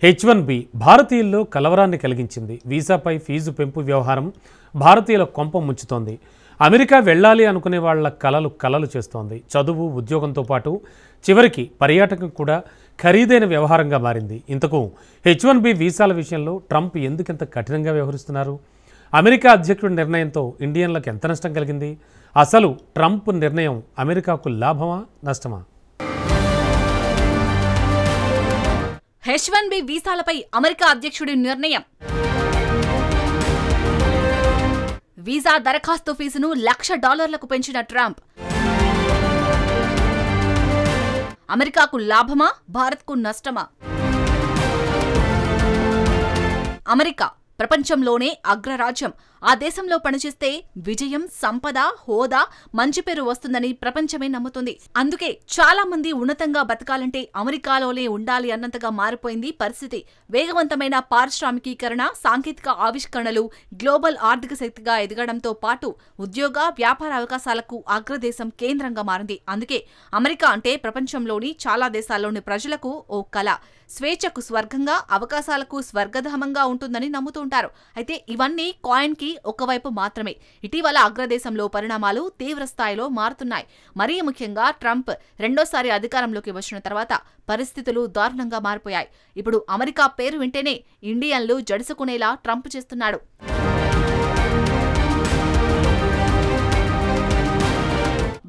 H1B భారతీయుల్లో కలవరాన్ని కలిగించింది. వీసాపై fee పెంపు వ్యవహారం భారతీయుల కొంప ముంచుతోంది. అమెరికా వెళ్ళాలి అనుకునే వాళ్ళ కలలు చేస్తోంది. చదువు, ఉద్యోగంతో పాటు చివరికి పర్యాటకం కూడా ఖరీదైన వ్యవహారంగా మారింది. ఇంతకు H1B వీసాల విషయంలో ట్రంప్ ఎందుకంత కఠినంగా వ్యవహరిస్తున్నారు? అమెరికా అధ్యక్షుడి నిర్ణయంతో ఇండియన్లకు ఎంత నష్టం కలిగింది? అసలు ట్రంప్ నిర్ణయం అమెరికాకు లాభమా నష్టమా? H1B వీసాలపై అమెరికా అధ్యక్షుడి నిర్ణయం. వీసా దరఖాస్తు ఫీజును $1,00,000కు పెంచిన ట్రంప్. అమెరికాకు లాభమా, భారత్కు నష్టమా? అమెరికా ప్రపంచంలోనే అగ్రరాజ్యం. ఆ దేశంలో పనిచేస్తే విజయం, సంపద, హోదా, మంచి పేరు వస్తుందని ప్రపంచమే నమ్ముతుంది. అందుకే చాలా మంది ఉన్నతంగా బతకాలంటే అమెరికాలోనే ఉండాలి అన్నంతగా మారిపోయింది పరిస్థితి. వేగవంతమైన పారిశ్రామికీకరణ, సాంకేతిక ఆవిష్కరణలు గ్లోబల్ ఆర్థిక శక్తిగా ఎదగడంతో పాటు ఉద్యోగ, వ్యాపార అవకాశాలకు అగ్రదేశం కేంద్రంగా మారింది. అందుకే అమెరికా అంటే ప్రపంచంలోని చాలా దేశాల్లోని ప్రజలకు ఓ కల. స్వేచ్ఛకు స్వర్గంగా, అవకాశాలకు స్వర్గధామంగా ఉంటుందని నమ్ముతుంటారు. అయితే ఇవన్నీ కాయిన్ కి ఒకవైపు మాత్రమే. ఇటీవల అగ్రదేశంలో పరిణామాలు తీవ్ర స్థాయిలో మారుతున్నాయి. మరీ ముఖ్యంగా ట్రంప్ రెండోసారి అధికారంలోకి వచ్చిన తర్వాత పరిస్థితులు దారుణంగా మారిపోయాయి. ఇప్పుడు అమెరికా పేరు వింటేనే ఇండియన్లు జడుసుకునేలా ట్రంప్ చేస్తున్నాడు.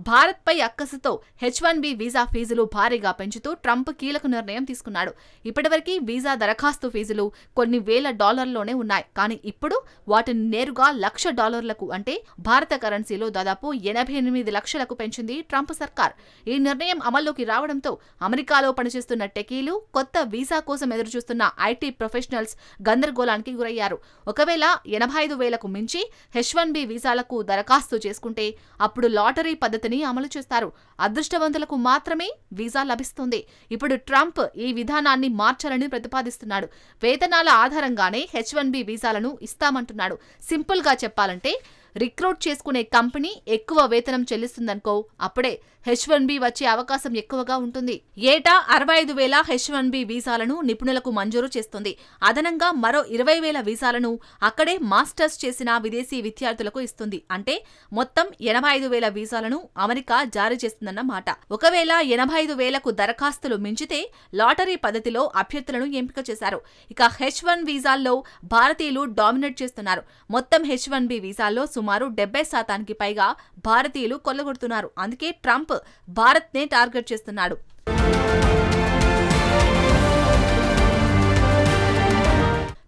భారత్పై అక్కసుతో H1B వీసా ఫీజులు భారీగా పెంచుతూ ట్రంప్ కీలక నిర్ణయం తీసుకున్నాడు. ఇప్పటివరకు వీసా దరఖాస్తు ఫీజులు కొన్ని $1,000లోనే ఉన్నాయి. కానీ ఇప్పుడు వాటిని నేరుగా $1,00,000లకు, అంటే భారత కరెన్సీలో దాదాపు 88 లక్షలకు పెంచింది ట్రంప్ సర్కార్. ఈ నిర్ణయం అమల్లోకి రావడంతో అమెరికాలో పనిచేస్తున్న టెకీలు, కొత్త వీసా కోసం ఎదురుచూస్తున్న ఐటీ ప్రొఫెషనల్స్ గందరగోళానికి గురయ్యారు. ఒకవేళ 85,000కు మించి H1B వీసాలకు దరఖాస్తు చేసుకుంటే అప్పుడు లాటరీ పద్ధతిని అమలు చేస్తారు. అదృష్టవంతులకు మాత్రమే వీసా లభిస్తుంది. ఇప్పుడు ట్రంప్ ఈ విధానాన్ని మార్చాలని ప్రతిపాదిస్తున్నాడు. వేతనాల ఆధారంగానే H1B వీసాలను ఇస్తామంటున్నాడు. సింపుల్ గా చెప్పాలంటే రిక్రూట్ చేసుకునే కంపెనీ ఎక్కువ వేతనం చెల్లిస్తుందనుకో, అప్పుడే H1B వచ్చే అవకాశం ఎక్కువగా ఉంటుంది. ఏటా 65,000 H1B వీసాలను నిపుణులకు మంజూరు చేస్తుంది. అదనంగా మరో 20,000 వీసాలను అక్కడే మాస్టర్స్ చేసిన విదేశీ విద్యార్థులకు ఇస్తుంది. అంటే మొత్తం 85,000 వీసాలను అమెరికా జారీ చేస్తుందన్నమాట. ఒకవేళ 85,000కు దరఖాస్తులు మించితే లాటరీ పద్ధతిలో అభ్యర్థులను ఎంపిక చేశారు. ఇక H1 వీసాల్లో భారతీయులు డామినేట్ చేస్తున్నారు. మొత్తం H1B వీసాల్లో సుమారు 70% పైగా భారతీయులు కొల్లగొడుతున్నారు. అందుకే ట్రంప్ భారత్నే టార్గెట్ చేస్తున్నాడు.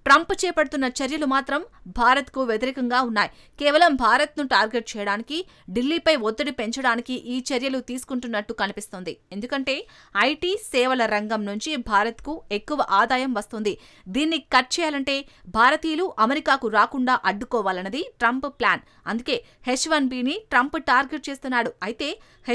ట్రంప్ చేపడుతున్న చర్యలు మాత్రం భారత్కు వ్యతిరేకంగా ఉన్నాయి. కేవలం భారత్ను టార్గెట్ చేయడానికి, ఢిల్లీపై ఒత్తిడి పెంచడానికి ఈ చర్యలు తీసుకుంటున్నట్టు కనిపిస్తోంది. ఎందుకంటే ఐటీ సేవల రంగం నుంచి భారత్కు ఎక్కువ ఆదాయం వస్తుంది. దీన్ని కట్ చేయాలంటే భారతీయులు అమెరికాకు రాకుండా అడ్డుకోవాలన్నది ట్రంప్ ప్లాన్. అందుకే H1Bని ట్రంప్ టార్గెట్ చేస్తున్నాడు. అయితే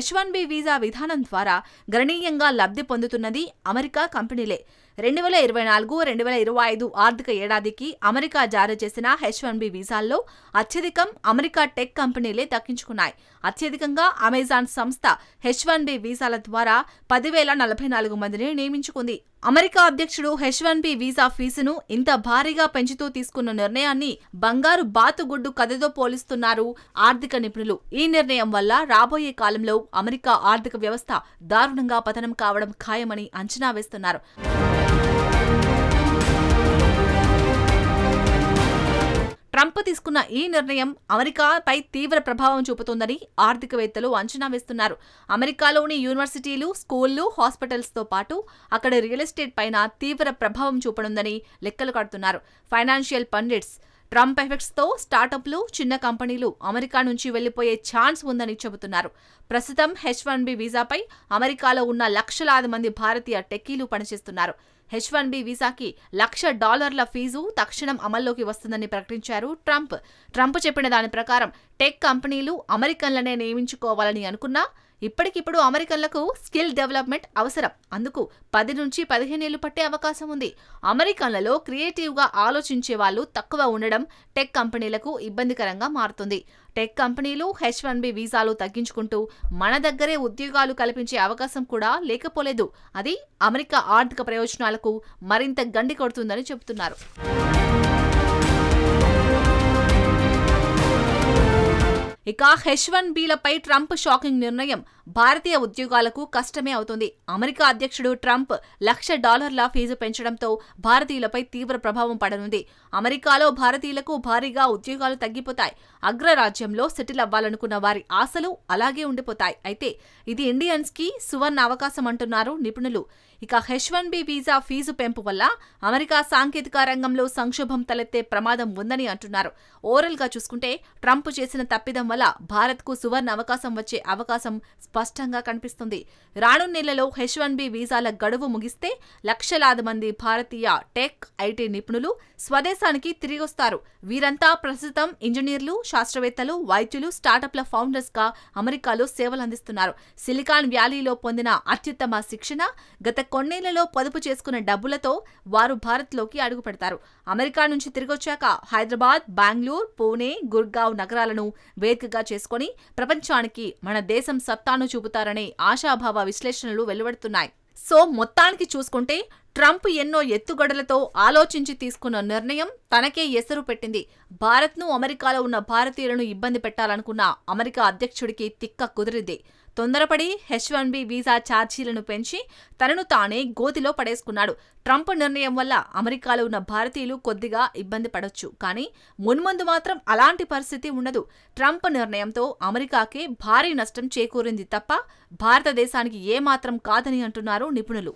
H1B వీసా విధానం ద్వారా గణనీయంగా లబ్ధి పొందుతున్నది అమెరికా కంపెనీలే. 2024-2025 ఆర్థిక ఏడాదికి అమెరికా జారీ చేసిన H1B వీసాల్లో అత్యధికం అమెరికా టెక్ కంపెనీలే దక్కించుకున్నాయి. అత్యధికంగా అమెజాన్ సంస్థ H1B వీసాల ద్వారా 10,044 మందిని నియమించుకుంది. అమెరికా అధ్యక్షుడు H1B వీసా ఫీజును ఇంత భారీగా పెంచుతూ తీసుకున్న నిర్ణయాన్ని బంగారు బాతుగుడ్డు కథతో పోలిస్తున్నారు ఆర్థిక నిపుణులు. ఈ నిర్ణయం వల్ల రాబోయే కాలంలో అమెరికా ఆర్థిక వ్యవస్థ దారుణంగా పతనం కావడం ఖాయమని అంచనా వేస్తున్నారు. ట్రంప్ తీసుకున్న ఈ నిర్ణయం అమెరికాపై తీవ్ర ప్రభావం చూపుతుందని ఆర్థికవేత్తలు అంచనా వేస్తున్నారు. అమెరికాలోని యూనివర్సిటీలు, స్కూళ్లు, హాస్పిటల్స్తో పాటు అక్కడ రియల్ ఎస్టేట్ పైన తీవ్ర ప్రభావం చూపనుందని లెక్కలు కడుతున్నారు ఫైనాన్షియల్ పండిట్స్. ట్రంప్ ఎఫెక్ట్స్తో స్టార్టప్లు, చిన్న కంపెనీలు అమెరికా నుంచి వెళ్లిపోయే ఛాన్స్ ఉందని చెబుతున్నారు. ప్రస్తుతం H1B వీసాపై అమెరికాలో ఉన్న లక్షలాది మంది భారతీయ టెక్కీలు పనిచేస్తున్నారు. H1B వీసాకి $1,00,000 ఫీజు తక్షణం అమల్లోకి వస్తుందని ప్రకటించారు ట్రంప్. ట్రంప్ చెప్పిన దాని ప్రకారం టెక్ కంపెనీలు అమెరికన్లనే నియమించుకోవాలని అనుకున్నా ఇప్పటికిప్పుడు అమెరికన్లకు స్కిల్ డెవలప్మెంట్ అవసరం. అందుకు 10 నుంచి 15 ఏళ్లు పట్టే అవకాశం ఉంది. అమెరికన్లలో క్రియేటివ్గా ఆలోచించే వాళ్ళు తక్కువ ఉండడం టెక్ కంపెనీలకు ఇబ్బందికరంగా మారుతుంది. టెక్ కంపెనీలు H1B వీసాలు తగ్గించుకుంటూ మన దగ్గరే ఉద్యోగాలు కల్పించే అవకాశం కూడా లేకపోలేదు. అది అమెరికా ఆర్థిక ప్రయోజనాలకు మరింత గండి కొడుతుందని చెబుతున్నారు. ఇక H1Bలపై ట్రంప్ షాకింగ్ నిర్ణయం భారతీయ ఉద్యోగాలకు కష్టమే అవుతుంది. అమెరికా అధ్యక్షుడు ట్రంప్ $1,00,000 ఫీజు పెంచడంతో భారతీయులపై తీవ్ర ప్రభావం పడనుంది. అమెరికాలో భారతీయులకు భారీగా ఉద్యోగాలు తగ్గిపోతాయి. అగ్రరాజ్యంలో సెటిల్ అవ్వాలనుకున్న వారి ఆశలు అలాగే ఉండిపోతాయి. అయితే ఇది ఇండియన్స్ కి సువర్ణ అవకాశం అంటున్నారు నిపుణులు. ఇక H1B వీసా ఫీజు పెంపు వల్ల అమెరికా సాంకేతిక రంగంలో సంక్షోభం తలెత్తే ప్రమాదం ఉందని అంటున్నారు. ఓవరాల్ గా చూసుకుంటే ట్రంప్ చేసిన తప్పిదం వల్ల భారత్కు సువర్ణ అవకాశం వచ్చే అవకాశం స్పష్టంగా కనిపిస్తుంది. రానున్నేళ్లలో H1B వీసాల గడువు ముగిస్తే లక్షలాది మంది భారతీయ టెక్, ఐటీ నిపుణులు స్వదేశానికి తిరిగొస్తారు. వీరంతా ప్రస్తుతం ఇంజనీర్లు, శాస్త్రవేత్తలు, వైద్యులు, స్టార్టప్ల ఫౌండర్స్ గా అమెరికాలో సేవలందిస్తున్నారు. సిలికాన్ వ్యాలీలో పొందిన అత్యుత్తమ శిక్షణ, గత కొన్నేళ్లలో పొదుపు చేసుకున్న డబ్బులతో వారు భారత్లోకి అడుగుపెడతారు. అమెరికా నుంచి తిరిగొచ్చాక హైదరాబాద్, బెంగళూరు, పూణే, గుర్గావ్ నగరాలను వేదికగా చేసుకుని ప్రపంచానికి మన దేశం సత్తాను చూపుతారనే ఆశాభావ విశ్లేషణలు వెలువడుతున్నాయి. సో మొత్తానికి చూసుకుంటే ట్రంప్ ఎన్నో ఎత్తుగడలతో ఆలోచించి తీసుకున్న నిర్ణయం తనకే ఎసరు పెట్టింది. భారత్ను, అమెరికాలో ఉన్న భారతీయులను ఇబ్బంది పెట్టాలనుకున్న అమెరికా అధ్యక్షుడికి తిక్క కుదిరింది. తొందరపడి H1B వీసా ఛార్జీలను పెంచి తనను తానే గోతిలో పడేసుకున్నాడు. ట్రంప్ నిర్ణయం వల్ల అమెరికాలో ఉన్న భారతీయులు కొద్దిగా ఇబ్బంది పడొచ్చు. కానీ మున్ముందు మాత్రం అలాంటి పరిస్థితి ఉండదు. ట్రంప్ నిర్ణయంతో అమెరికాకే భారీ నష్టం చేకూరింది తప్ప భారతదేశానికి ఏమాత్రం కాదని అంటున్నారు నిపుణులు.